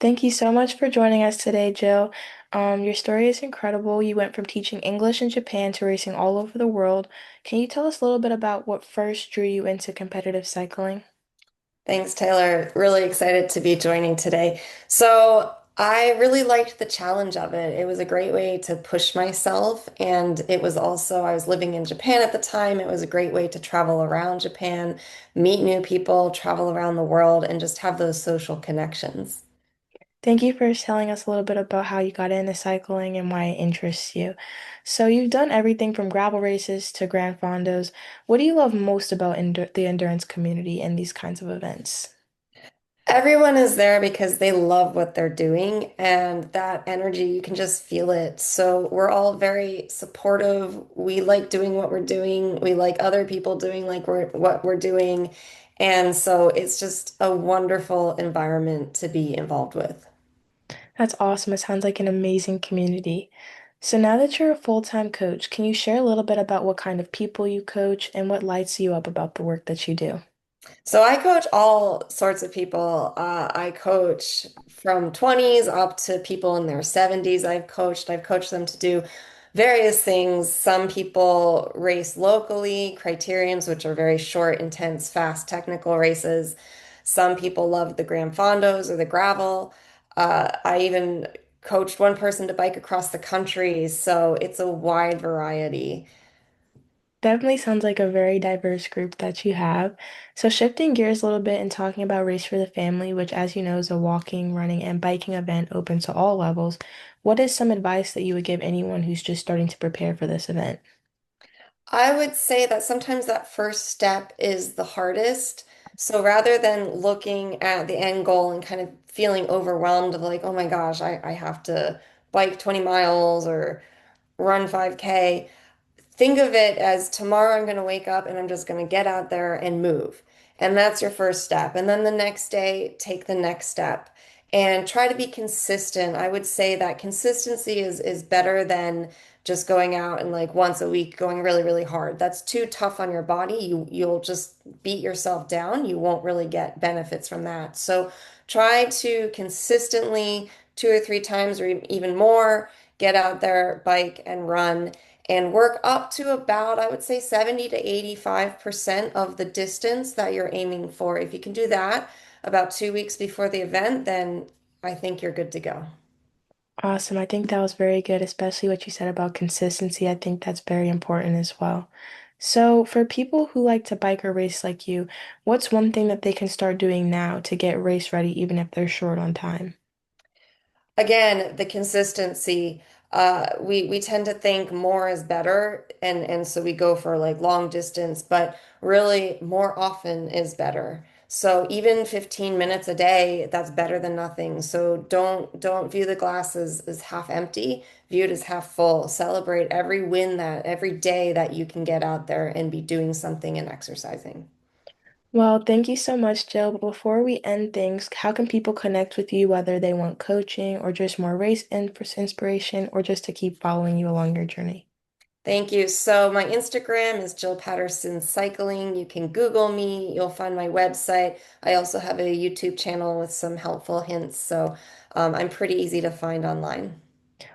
Thank you so much for joining us today, Jill. Your story is incredible. You went from teaching English in Japan to racing all over the world. Can you tell us a little bit about what first drew you into competitive cycling? Thanks, Taylor. Really excited to be joining today. So, I really liked the challenge of it. It was a great way to push myself. And it was also, I was living in Japan at the time. It was a great way to travel around Japan, meet new people, travel around the world, and just have those social connections. Thank you for telling us a little bit about how you got into cycling and why it interests you. So, you've done everything from gravel races to Grand Fondos. What do you love most about the endurance community and these kinds of events? Everyone is there because they love what they're doing, and that energy, you can just feel it. So we're all very supportive. We like doing what we're doing. We like other people doing what we're doing. And so it's just a wonderful environment to be involved with. That's awesome. It sounds like an amazing community. So now that you're a full-time coach, can you share a little bit about what kind of people you coach and what lights you up about the work that you do? So I coach all sorts of people. I coach from 20s up to people in their 70s. I've coached them to do various things. Some people race locally, criteriums, which are very short, intense, fast, technical races. Some people love the Gran Fondos or the gravel. I even coached one person to bike across the country. So it's a wide variety. Definitely sounds like a very diverse group that you have. So shifting gears a little bit and talking about Race for the Family, which as you know is a walking, running, and biking event open to all levels. What is some advice that you would give anyone who's just starting to prepare for this event? I would say that sometimes that first step is the hardest. So rather than looking at the end goal and kind of feeling overwhelmed of like, oh my gosh, I have to bike 20 miles or run 5K, think of it as tomorrow I'm going to wake up and I'm just going to get out there and move. And that's your first step. And then the next day, take the next step and try to be consistent. I would say that consistency is better than just going out and like once a week going really, really hard. That's too tough on your body. You'll just beat yourself down. You won't really get benefits from that. So try to consistently 2 or 3 times or even more get out there, bike and run and work up to about, I would say, 70 to 85% of the distance that you're aiming for. If you can do that about 2 weeks before the event, then I think you're good to go. Awesome. I think that was very good, especially what you said about consistency. I think that's very important as well. So, for people who like to bike or race like you, what's one thing that they can start doing now to get race ready, even if they're short on time? Again, the consistency. We tend to think more is better, and so we go for like long distance, but really more often is better. So even 15 minutes a day, that's better than nothing. So don't view the glass as half empty, view it as half full. Celebrate every win that every day that you can get out there and be doing something and exercising. Well, thank you so much, Jill. But before we end things, how can people connect with you, whether they want coaching or just more inspiration or just to keep following you along your journey? Thank you. So my Instagram is Jill Patterson Cycling. You can Google me. You'll find my website. I also have a YouTube channel with some helpful hints. So I'm pretty easy to find online.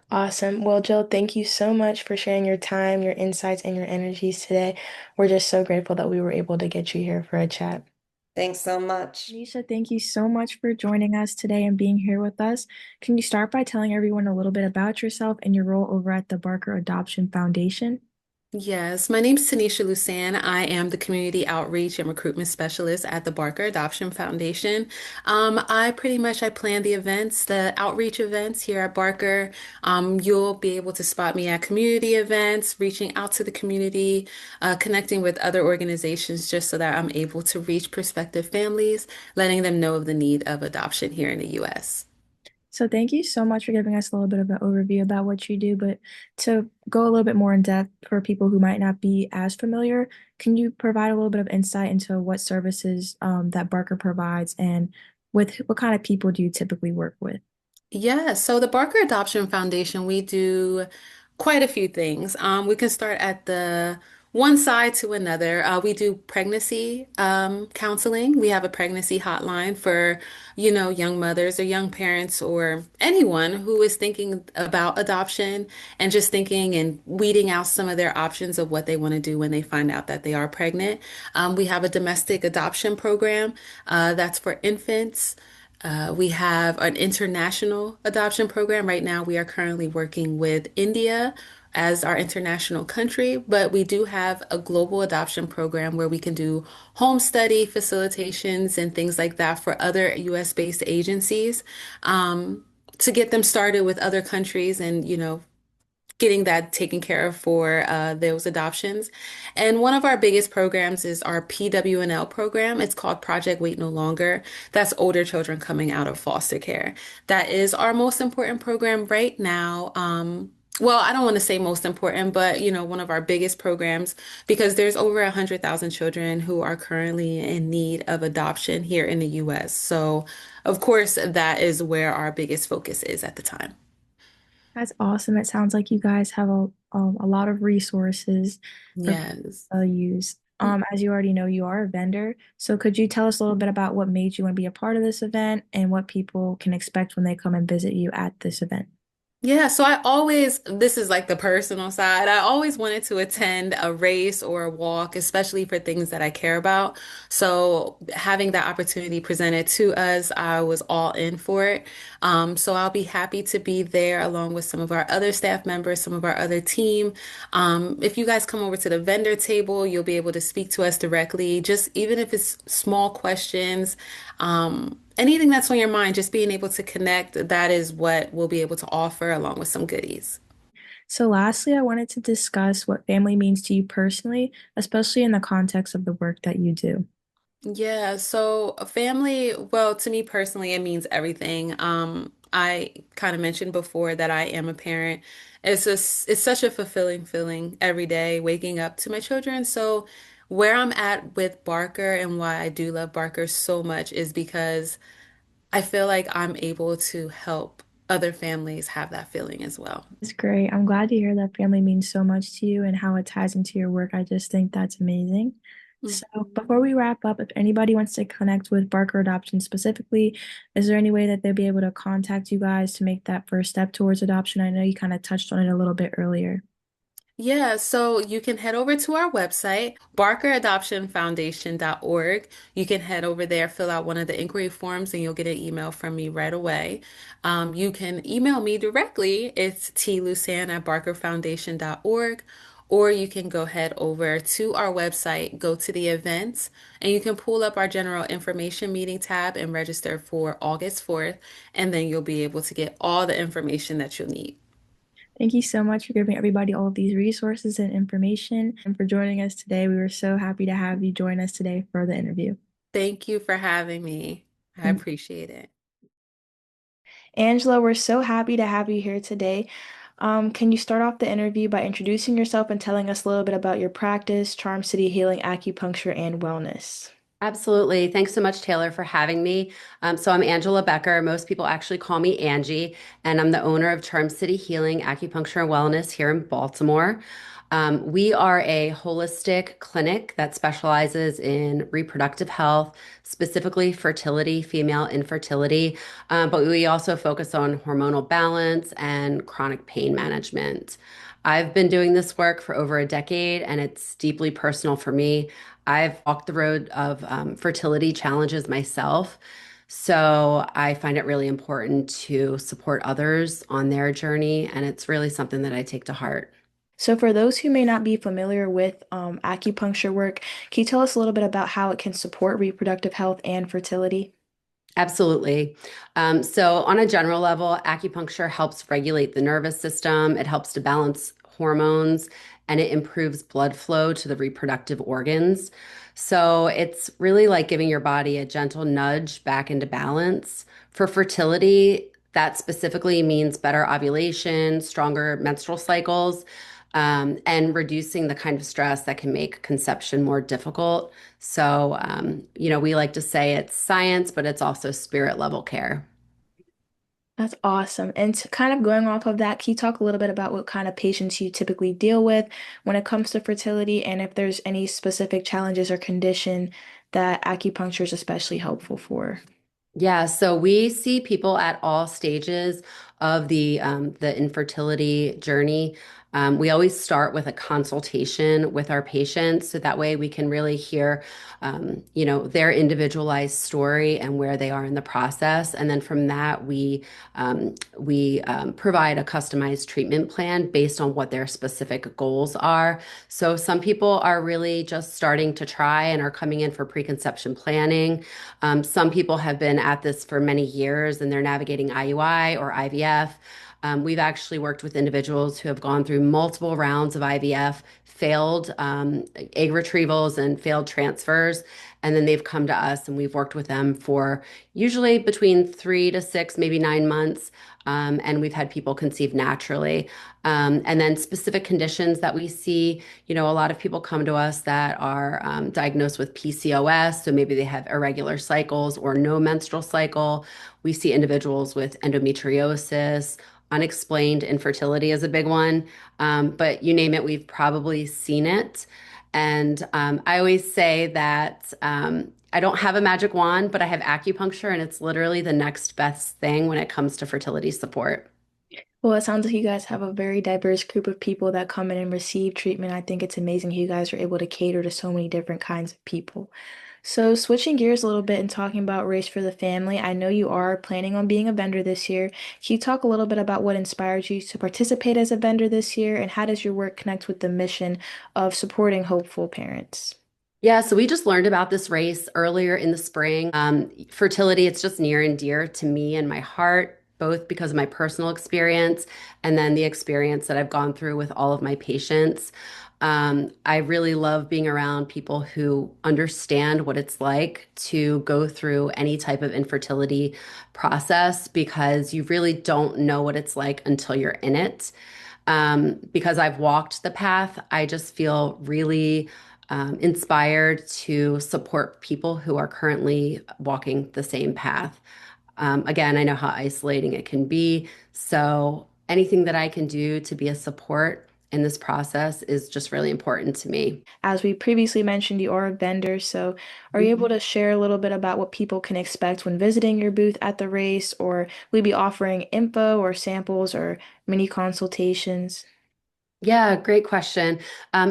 Awesome. Well, Jill, thank you so much for sharing your time, your insights, and your energies today. We're just so grateful that we were able to get you here for a chat. Thanks so much. Nisha, thank you so much for joining us today and being here with us. Can you start by telling everyone a little bit about yourself and your role over at the Barker Adoption Foundation? Yes, my name is Tanisha Lusan. I am the Community Outreach and Recruitment Specialist at the Barker Adoption Foundation. I plan the events, the outreach events here at Barker. You'll be able to spot me at community events, reaching out to the community, connecting with other organizations just so that I'm able to reach prospective families, letting them know of the need of adoption here in the U.S. So thank you so much for giving us a little bit of an overview about what you do, but to go a little bit more in depth for people who might not be as familiar, can you provide a little bit of insight into what services that Barker provides and with what kind of people do you typically work with? Yeah, so the Barker Adoption Foundation, we do quite a few things. We can start at the one side to another. We do pregnancy counseling. We have a pregnancy hotline for, young mothers or young parents or anyone who is thinking about adoption and just thinking and weeding out some of their options of what they want to do when they find out that they are pregnant. We have a domestic adoption program that's for infants. We have an international adoption program. Right now, we are currently working with India as our international country, but we do have a global adoption program where we can do home study facilitations and things like that for other US based agencies to get them started with other countries and, getting that taken care of for those adoptions. And one of our biggest programs is our PWNL program. It's called Project Wait No Longer. That's older children coming out of foster care. That is our most important program right now. Well, I don't want to say most important, but one of our biggest programs because there's over 100,000 children who are currently in need of adoption here in the US. So, of course, that is where our biggest focus is at the time. That's awesome. It sounds like you guys have a lot of resources for people Yes. to use. As you already know, you are a vendor. So could you tell us a little bit about what made you want to be a part of this event and what people can expect when they come and visit you at this event? Yeah, so this is like the personal side. I always wanted to attend a race or a walk, especially for things that I care about. So having that opportunity presented to us, I was all in for it. So I'll be happy to be there along with some of our other staff members, some of our other team. If you guys come over to the vendor table, you'll be able to speak to us directly, just even if it's small questions. Anything that's on your mind, just being able to connect, that is what we'll be able to offer along with some goodies. So lastly, I wanted to discuss what family means to you personally, especially in the context of the work that you do. Yeah, so a family, well, to me personally, it means everything. I kind of mentioned before that I am a parent. It's such a fulfilling feeling every day waking up to my children. So where I'm at with Barker and why I do love Barker so much is because I feel like I'm able to help other families have that feeling as well. It's great. I'm glad to hear that family means so much to you and how it ties into your work. I just think that's amazing. So, before we wrap up, if anybody wants to connect with Barker Adoption specifically, is there any way that they'll be able to contact you guys to make that first step towards adoption? I know you kind of touched on it a little bit earlier. Yeah, so you can head over to our website, barkeradoptionfoundation.org. You can head over there, fill out one of the inquiry forms, and you'll get an email from me right away. You can email me directly. It's tlusan@barkerfoundation.org. Or you can go head over to our website, go to the events, and you can pull up our general information meeting tab and register for August 4th. And then you'll be able to get all the information that you'll need. Thank you so much for giving everybody all of these resources and information and for joining us today. We were so happy to have you join us today for the interview. Thank you for having me. I Thank appreciate it. Angela, we're so happy to have you here today. Can you start off the interview by introducing yourself and telling us a little bit about your practice, Charm City Healing Acupuncture and Wellness? Absolutely. Thanks so much, Taylor, for having me. So I'm Angela Becker. Most people actually call me Angie, and I'm the owner of Charm City Healing Acupuncture and Wellness here in Baltimore. We are a holistic clinic that specializes in reproductive health, specifically fertility, female infertility, but we also focus on hormonal balance and chronic pain management. I've been doing this work for over a decade, and it's deeply personal for me. I've walked the road of fertility challenges myself. So I find it really important to support others on their journey, and it's really something that I take to heart. So, for those who may not be familiar with acupuncture work, can you tell us a little bit about how it can support reproductive health and fertility? Absolutely. So, on a general level, acupuncture helps regulate the nervous system, it helps to balance hormones, and it improves blood flow to the reproductive organs. So, it's really like giving your body a gentle nudge back into balance. For fertility, that specifically means better ovulation, stronger menstrual cycles, and reducing the kind of stress that can make conception more difficult. So, we like to say it's science, but it's also spirit level care. That's awesome. And to kind of going off of that, can you talk a little bit about what kind of patients you typically deal with when it comes to fertility and if there's any specific challenges or condition that acupuncture is especially helpful for? Yeah, so we see people at all stages of the infertility journey. We always start with a consultation with our patients, so that way we can really hear, their individualized story and where they are in the process. And then from that, we provide a customized treatment plan based on what their specific goals are. So some people are really just starting to try and are coming in for preconception planning. Some people have been at this for many years and they're navigating IUI or IVF. We've actually worked with individuals who have gone through multiple rounds of IVF, failed egg retrievals, and failed transfers. And then they've come to us and we've worked with them for usually between 3 to 6, maybe 9 months. And we've had people conceive naturally. And then specific conditions that we see, a lot of people come to us that are diagnosed with PCOS. So maybe they have irregular cycles or no menstrual cycle. We see individuals with endometriosis. Unexplained infertility is a big one. But you name it, we've probably seen it. And I always say that I don't have a magic wand, but I have acupuncture, and it's literally the next best thing when it comes to fertility support. Well, it sounds like you guys have a very diverse group of people that come in and receive treatment. I think it's amazing you guys are able to cater to so many different kinds of people. So, switching gears a little bit and talking about Race for the Family, I know you are planning on being a vendor this year. Can you talk a little bit about what inspired you to participate as a vendor this year, and how does your work connect with the mission of supporting hopeful parents? Yeah, so we just learned about this race earlier in the spring. Fertility, it's just near and dear to me and my heart, both because of my personal experience and then the experience that I've gone through with all of my patients. I really love being around people who understand what it's like to go through any type of infertility process because you really don't know what it's like until you're in it. Because I've walked the path, I just feel really inspired to support people who are currently walking the same path. Again, I know how isolating it can be. So anything that I can do to be a support in this process is just really important to me. As we previously mentioned, you are a vendor, so are you able to share a little bit about what people can expect when visiting your booth at the race, or will you be offering info or samples or mini consultations? Yeah, great question.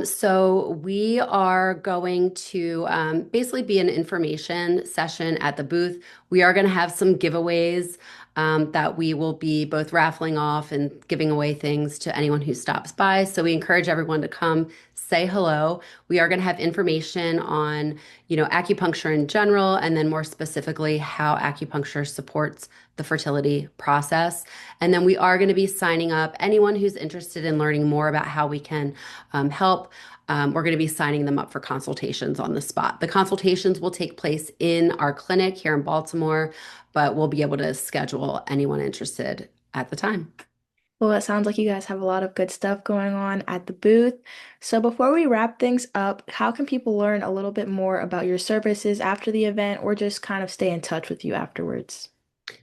So we are going to basically be an information session at the booth. We are going to have some giveaways that we will be both raffling off and giving away things to anyone who stops by. So we encourage everyone to come say hello. We are going to have information on, acupuncture in general, and then more specifically how acupuncture supports the fertility process. And then we are going to be signing up anyone who's interested in learning more about how we can help. We're going to be signing them up for consultations on the spot. The consultations will take place in our clinic here in Baltimore, but we'll be able to schedule anyone interested at the time. Well, it sounds like you guys have a lot of good stuff going on at the booth. So before we wrap things up, how can people learn a little bit more about your services after the event or just kind of stay in touch with you afterwards?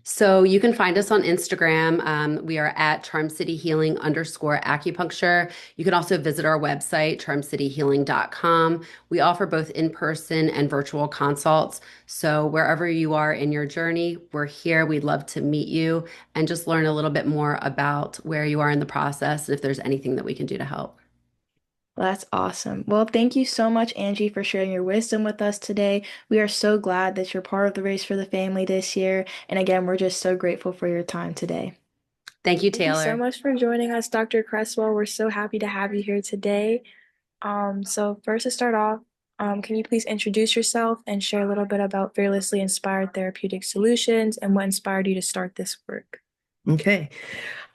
So you can find us on Instagram. We are at Charm City Healing _acupuncture. You can also visit our website, charmcityhealing.com. We offer both in-person and virtual consults. So wherever you are in your journey, we're here. We'd love to meet you and just learn a little bit more about where you are in the process and if there's anything that we can do to help. Well, that's awesome. Well, thank you so much, Angie, for sharing your wisdom with us today. We are so glad that you're part of the Race for the Family this year. And again, we're just so grateful for your time today. Thank you, Thank you so Taylor. much for joining us, Dr. Cresswell. We're so happy to have you here today. So first to start off, can you please introduce yourself and share a little bit about Fearlessly Inspired Therapeutic Solutions and what inspired you to start this work? Okay.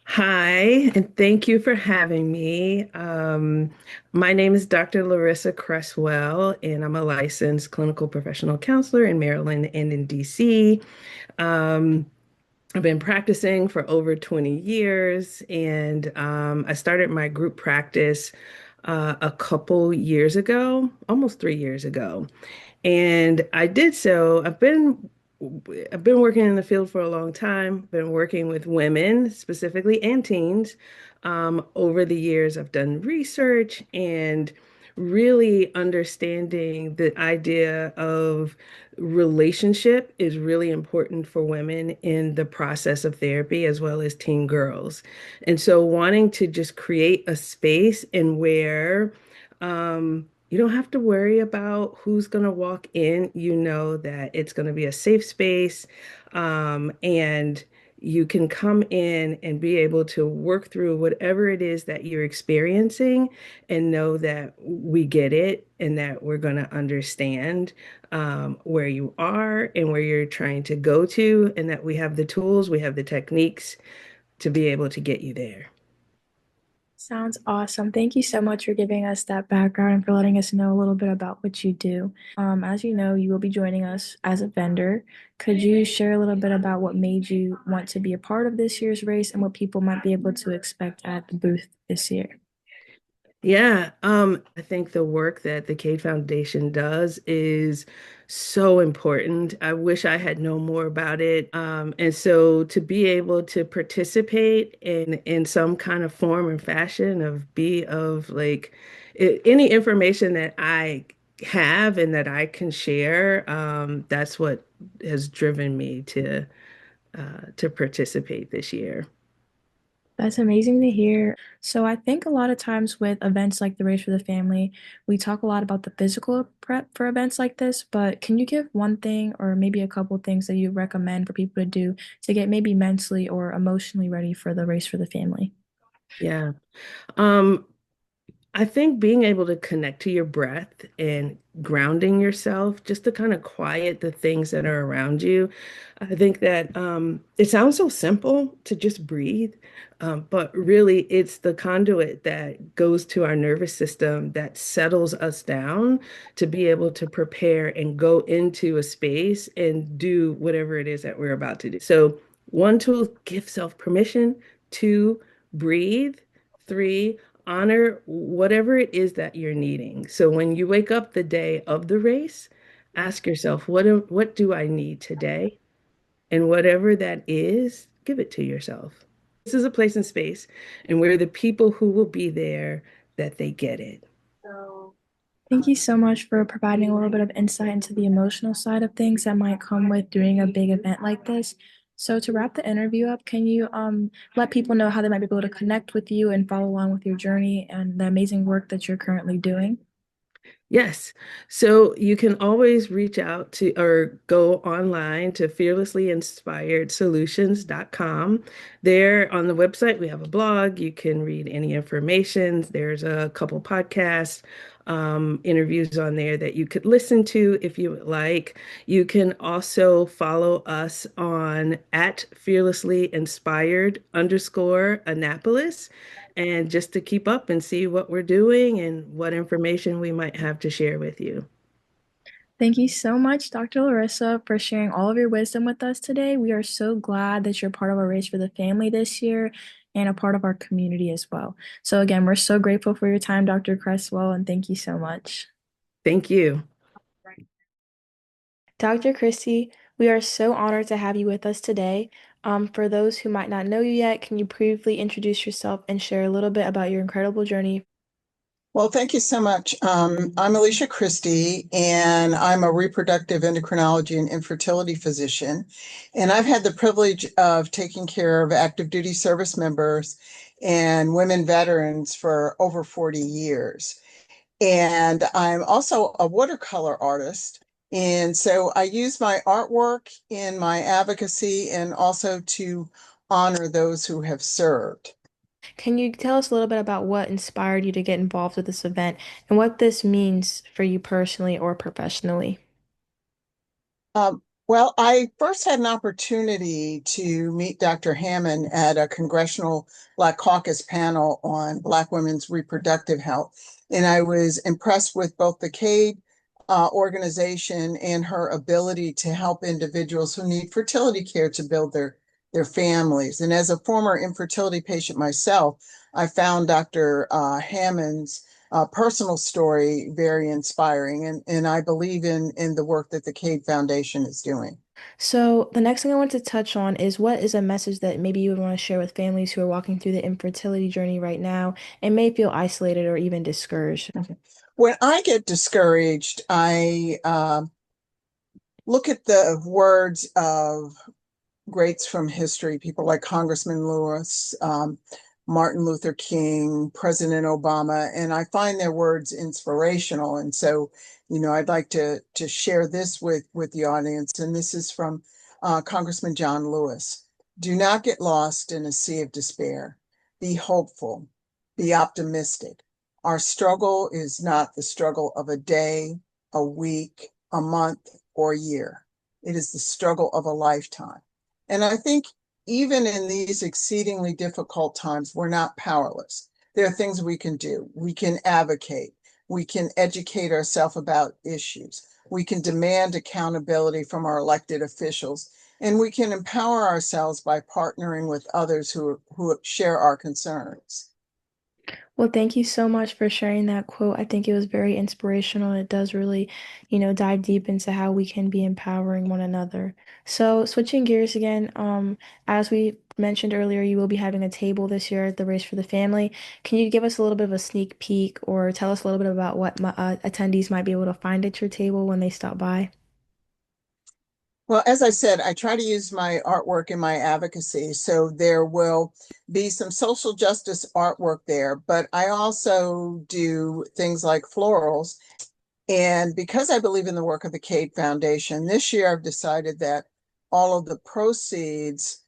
Hi, and thank you for having me. My name is Dr. Larissa Cresswell, and I'm a licensed clinical professional counselor in Maryland and in DC. Um, I've been practicing for over 20 years, and I started my group practice a couple years ago, almost 3 years ago. And I did so, I've been I've been working in the field for a long time, been working with women specifically and teens. Over the years, I've done research and really understanding the idea of relationship is really important for women in the process of therapy as well as teen girls. And so wanting to just create a space in where you don't have to worry about who's going to walk in. You know that it's going to be a safe space, and you can come in and be able to work through whatever it is that you're experiencing and know that we get it and that we're going to understand where you are and where you're trying to go to, and that we have the tools, we have the techniques to be able to get you there. Sounds awesome. Thank you so much for giving us that background and for letting us know a little bit about what you do. As you know, you will be joining us as a vendor. Could you share a little bit about what made you want to be a part of this year's race and what people might be able to expect at the booth this year? Yeah, I think the work that the Cade Foundation does is so important. I wish I had known more about it. And so to be able to participate in some kind of form and fashion of be of like any information that I have and that I can share, that's what has driven me to participate this year. That's amazing to hear. So I think a lot of times with events like the Race for the Family, we talk a lot about the physical prep for events like this, but can you give one thing or maybe a couple things that you recommend for people to do to get maybe mentally or emotionally ready for the Race for the Family? Yeah. Um, I think being able to connect to your breath and grounding yourself just to kind of quiet the things that are around you. I think that it sounds so simple to just breathe, but really it's the conduit that goes to our nervous system that settles us down to be able to prepare and go into a space and do whatever it is that we're about to do. So, one, tool, give self permission. Two, breathe. Three, honor whatever it is that you're needing. So when you wake up the day of the race, ask yourself, what do I need today? And whatever that is, give it to yourself. This is a place and space, and we're the people who will be there that they get it. Thank you so much for providing a little bit of insight into the emotional side of things that might come with doing a big event like this. So to wrap the interview up, can you let people know how they might be able to connect with you and follow along with your journey and the amazing work that you're currently doing? Yes. So you can always reach out to or go online to fearlesslyinspiredsolutions.com. There on the website, we have a blog. You can read any information. There's a couple podcasts, interviews on there that you could listen to if you would like. You can also follow us on at fearlessly inspired underscore Annapolis. And just to keep up and see what we're doing and what information we might have to share with you. Thank you so much, Dr. Larissa, for sharing all of your wisdom with us today. We are so glad that you're part of our Race for the Family this year and a part of our community as well. So again, we're so grateful for your time, Dr. Cresswell, and thank you so much. Thank you. Dr. Christie, we are so honored to have you with us today. For those who might not know you yet, can you briefly introduce yourself and share a little bit about your incredible journey? Well, thank you so much. I'm Alicia Christie, and I'm a reproductive endocrinology and infertility physician. And I've had the privilege of taking care of active duty service members and women veterans for over 40 years. And I'm also a watercolor artist. And so I use my artwork in my advocacy and also to honor those who have served. Can you tell us a little bit about what inspired you to get involved with this event and what this means for you personally or professionally? Well, I first had an opportunity to meet Dr. Hammond at a Congressional Black Caucus panel on Black women's reproductive health. And I was impressed with both the CADE organization and her ability to help individuals who need fertility care to build their families. And as a former infertility patient myself, I found Dr. Hammond's personal story very inspiring, and I believe in the work that the CADE Foundation is doing. So the next thing I want to touch on is what is a message that maybe you would want to share with families who are walking through the infertility journey right now and may feel isolated or even discouraged? Okay. When I get discouraged, I look at the words of greats from history, people like Congressman Lewis, Martin Luther King, President Obama, and I find their words inspirational. And so, I'd like to share this with the audience. And this is from Congressman John Lewis. Do not get lost in a sea of despair. Be hopeful. Be optimistic. Our struggle is not the struggle of a day, a week, a month, or a year. It is the struggle of a lifetime. And I think even in these exceedingly difficult times, we're not powerless. There are things we can do. We can advocate. We can educate ourselves about issues. We can demand accountability from our elected officials. And we can empower ourselves by partnering with others who share our concerns. Well, thank you so much for sharing that quote. I think it was very inspirational. It does really, dive deep into how we can be empowering one another. So, switching gears again, as we mentioned earlier, you will be having a table this year at the Race for the Family. Can you give us a little bit of a sneak peek or tell us a little bit about what attendees might be able to find at your table when they stop by? Well, as I said, I try to use my artwork in my advocacy. So there will be some social justice artwork there, but I also do things like florals. And because I believe in the work of the Cade Foundation, this year I've decided that all of the proceeds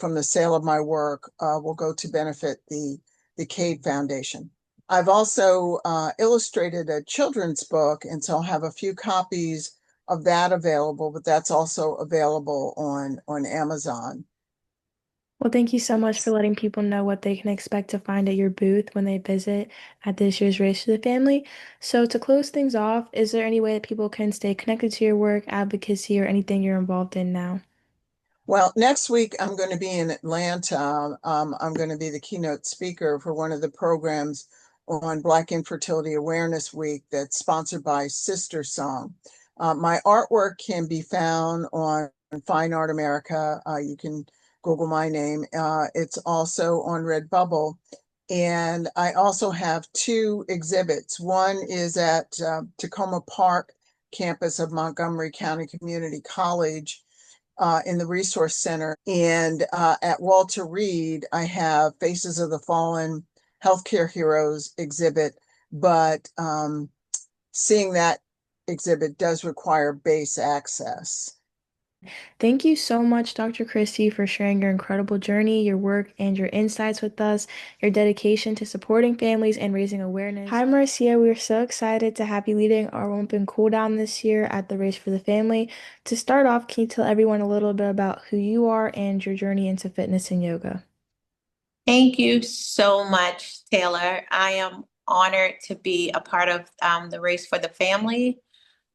from the sale of my work will go to benefit the Cade Foundation. I've also illustrated a children's book, and so I'll have a few copies of that available, but that's also available on Amazon. Well, thank you so much for letting people know what they can expect to find at your booth when they visit at this year's Race to the Family. So, to close things off, is there any way that people can stay connected to your work, advocacy, or anything you're involved in now? Well, next week I'm going to be in Atlanta. I'm going to be the keynote speaker for one of the programs on Black Infertility Awareness Week that's sponsored by Sister Song. My artwork can be found on Fine Art America. You can Google my name. It's also on Redbubble. And I also have two exhibits. One is at Tacoma Park campus of Montgomery County Community College in the Resource Center. And at Walter Reed, I have Faces of the Fallen Healthcare Heroes exhibit, but seeing that exhibit does require base access. Thank you so much, Dr. Christie, for sharing your incredible journey, your work, and your insights with us, your dedication to supporting families and raising awareness. Hi, Marcia. We're so excited to have you leading our Warm Up and Cool Down this year at the Race for the Family. To start off, can you tell everyone a little bit about who you are and your journey into fitness and yoga? Thank you so much, Taylor. I am honored to be a part of the Race for the Family.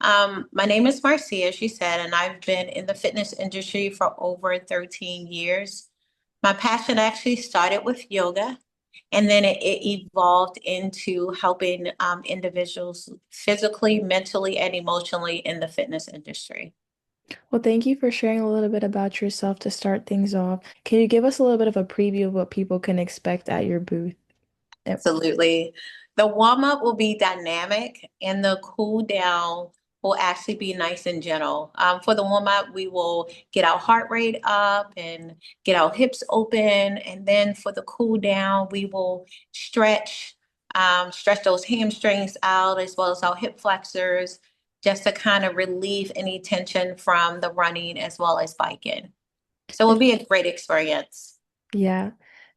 My name is Marcia, as you said, and I've been in the fitness industry for over 13 years. My passion actually started with yoga, and then it evolved into helping individuals physically, mentally, and emotionally in the fitness industry. Well, thank you for sharing a little bit about yourself to start things off. Can you give us a little bit of a preview of what people can expect at your booth? Absolutely. The warm up will be dynamic and the cool down will actually be nice and gentle. For the warm up, we will get our heart rate up and get our hips open. And then for the cool down, we will stretch those hamstrings out as well as our hip flexors, just to kind of relieve any tension from the running as well as biking. So it will be a great experience. Yeah.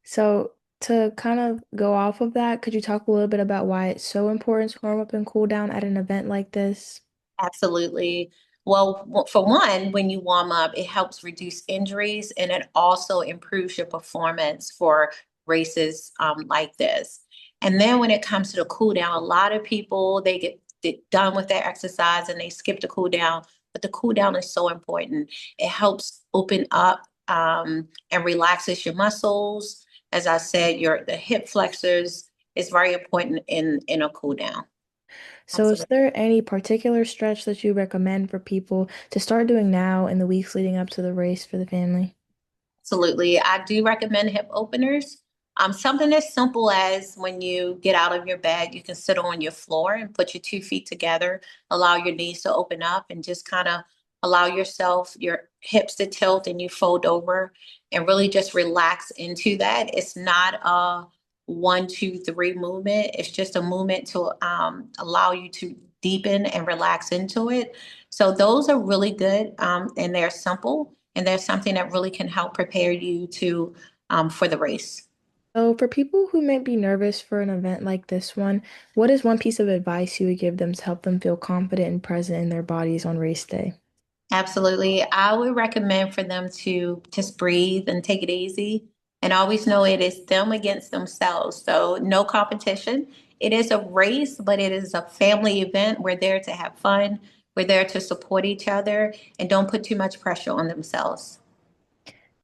So to kind of go off of that, could you talk a little bit about why it's so important to warm up and cool down at an event like this? Absolutely. Well, for one, when you warm up, it helps reduce injuries and it also improves your performance for races like this. And then when it comes to the cool down, a lot of people, they get done with their exercise and they skip the cool down, but the cool down is so important. It helps open up and relaxes your muscles. As I said, the hip flexors is very important in a cool down. So is Absolutely. there any particular stretch that you recommend for people to start doing now in the weeks leading up to the race for the family? Absolutely. I do recommend hip openers. Something as simple as when you get out of your bed, you can sit on your floor and put your 2 feet together, allow your knees to open up, and just kind of allow yourself, your hips to tilt, and you fold over and really just relax into that. It's not a 1, 2, 3 movement. It's just a movement to allow you to deepen and relax into it. So those are really good, and they're simple, and there's something that really can help prepare you to for the race. So for people who may be nervous for an event like this one, what is one piece of advice you would give them to help them feel confident and present in their bodies on race day? Absolutely. I would recommend for them to just breathe and take it easy and always know it is them against themselves. So, no competition. It is a race, but it is a family event. We're there to have fun, we're there to support each other, and don't put too much pressure on themselves.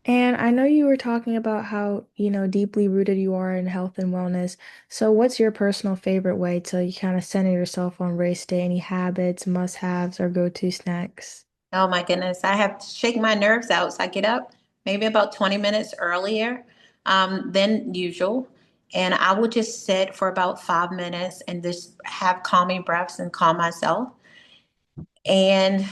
And I know you were talking about how, deeply rooted you are in health and wellness. So what's your personal favorite way to kind of center yourself on race day? Any habits, must-haves, or go-to snacks? Oh my goodness, I have to shake my nerves out. So I get up maybe about 20 minutes earlier than usual. And I will just sit for about 5 minutes and just have calming breaths and calm myself and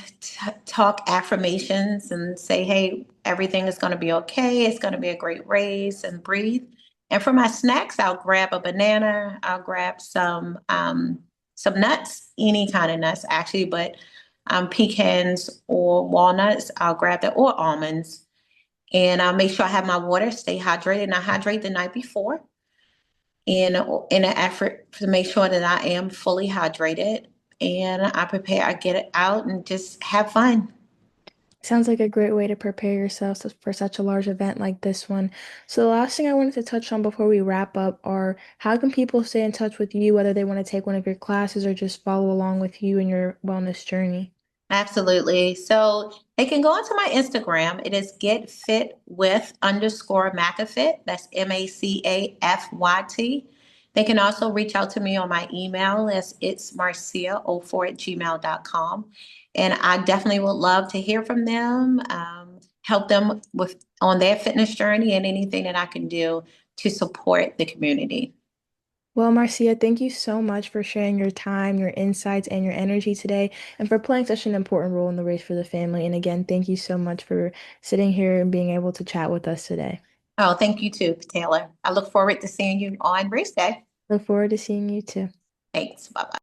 talk affirmations and say, hey, everything is going to be okay. It's going to be a great race, and breathe. And for my snacks, I'll grab a banana. I'll grab some nuts, any kind of nuts actually, but pecans or walnuts. I'll grab that, or almonds. And I'll make sure I have my water, stay hydrated. And I hydrate the night before in an effort to make sure that I am fully hydrated. And I prepare, I get it out and just have fun. Sounds like a great way to prepare yourself for such a large event like this one. So the last thing I wanted to touch on before we wrap up are how can people stay in touch with you, whether they want to take one of your classes or just follow along with you in your wellness journey? Absolutely. So they can go onto my Instagram. It is get fit with underscore Macafit. That's MACAFYT. They can also reach out to me on my email as it's marcia04@gmail.com. And I definitely would love to hear from them, help them with on their fitness journey, and anything that I can do to support the community. Well, Marcia, thank you so much for sharing your time, your insights, and your energy today, and for playing such an important role in the race for the family. And again, thank you so much for sitting here and being able to chat with us today. Oh, thank you too, Taylor. I look forward to seeing you on race day. Look forward to seeing you too. Thanks. Bye bye.